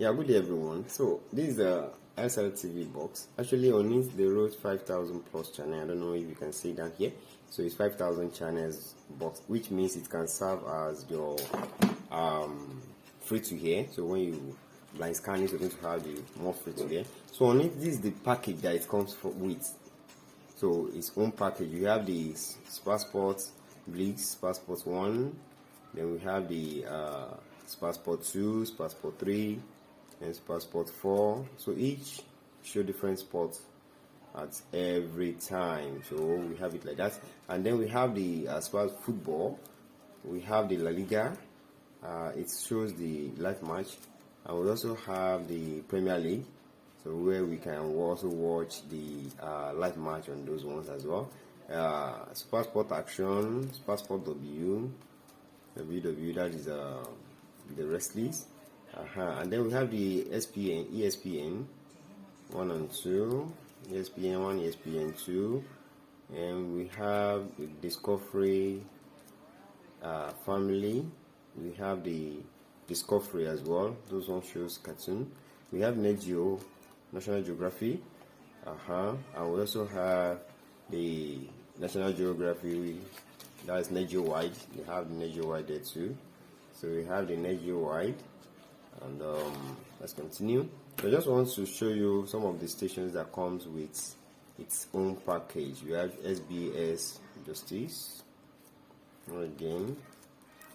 Yeah, good day everyone. So this is the SLTV box. Actually on it they wrote 5,000 plus channel. I don't know if you can see that here. So it's 5,000 channels box, which means it can serve as your free to air. So when you blind scan it, you're going to have the more free to air. So on it, this is the package that it comes with. So its own package. You have the passport Blitz, passport 1, then we have the passport 2, passport 3, and passport 4. So each show different spots at every time. So we have it like that. And then we have the as far as football, we have the La Liga. It shows the live match, and we also have the Premier League, so where we can also watch the live match on those ones as well. Passport Action, Passport WW, that is the wrestlers. And then we have the ESPN 1 and 2, ESPN 1, ESPN 2, and we have the Discovery Family. We have the Discovery as well. Those one shows cartoon. We have Net Geo, National Geography, and we also have the National Geography. That is Net Geo Wide. We have the Net Geo Wide there too. So we have the Net Geo Wide, and let's continue. So I just want to show you some of the stations that comes with its own package. We have SBS Justice again.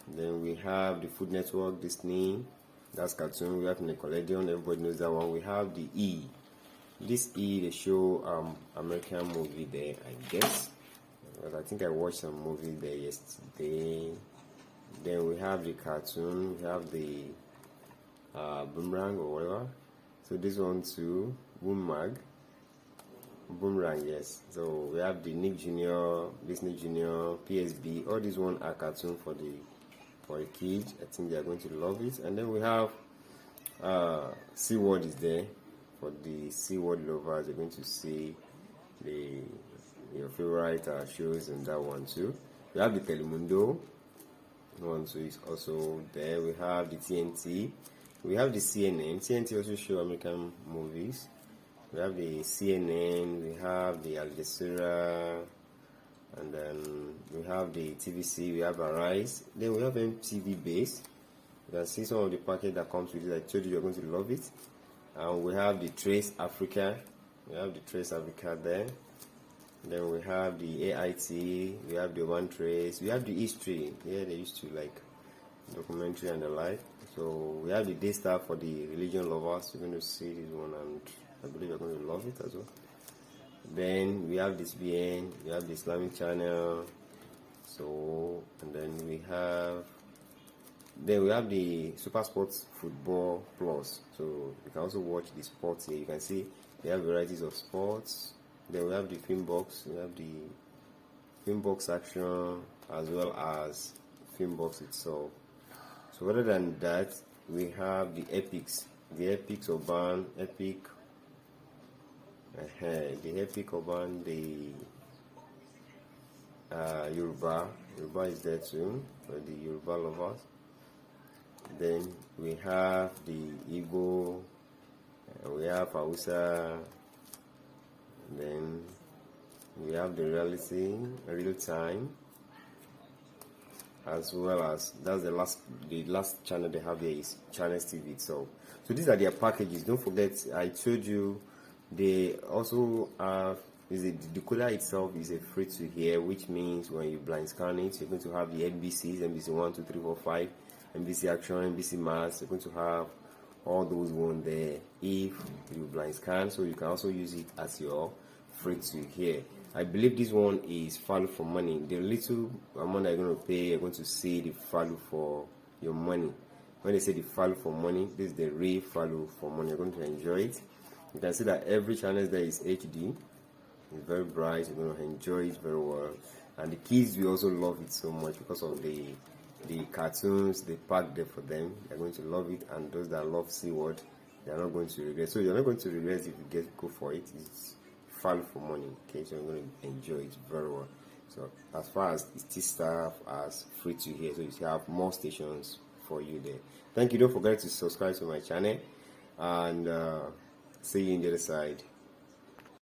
Then we have the Food Network, Disney, that's cartoon. We have Nickelodeon, everybody knows that one. We have the E. This E, they show American movie there, I guess. But I think I watched some movie there yesterday. Then we have the cartoon, we have the Boomerang or whatever. So this one too, Boomerang, yes. So we have the Nick Jr., Disney Jr., PSB. All these one are cartoon for the kids. I think they are going to love it. And then we have SeaWorld is there for the SeaWorld lovers. They're going to see your favorite shows and that one too. We have the Telemundo one too is also there. We have the TNT. We have the CNN. TNT also show American movies. We have the CNN. We have the Al Jazeera. And then we have the TVC, we have Arise, then we have MTV Base. You can see some of the package that comes with it. I told you you're going to love it. And we have the Trace Africa, there. Then we have the AIT, we have the One Trace, we have the history. Yeah, they used to like documentary and the like. So we have the Daystar for the religion lovers. You're going to see this one, and I believe you're going to love it as well. Then we have this BN, we have the Islamic channel, so, and then we have the Super Sports Football Plus. So you can also watch the sports here. You can see they have varieties of sports. Then we have the film box, we have the film box action as well as film box itself. So other than that, we have the Epics, Urban, Epic. The Epic Urban, the Yoruba is there too for the Yoruba lovers. Then we have the Igbo, we have Hausa, then we have the real time, as well as that's the last channel they have here is Channels TV itself. So these are their packages. Don't forget, I told you. They also have the decoder itself is a free to air, which means when you blind scan it, you're going to have the NBCs, NBC 1, 2, 3, 4, 5, NBC Action, NBC Mass. You're going to have all those one there if you blind scan, so you can also use it as your free to air. I believe this one is value for money. The little amount that you're going to pay, you're going to see the value for your money. When they say the value for money, this is the real value for money. You're going to enjoy it. You can see that every channel there is HD. It's very bright. You're going to enjoy it very well. And the kids will also love it so much because of the cartoons they pack there for them. They're going to love it. And those that love SeaWorld, they're not going to regret. So you're not going to regret if you go for it. It's value for money. Okay, so you're going to enjoy it very well. So as far as it still serve as free to hear, so you have more stations for you there. Thank you. Don't forget to subscribe to my channel. and see you on the other side.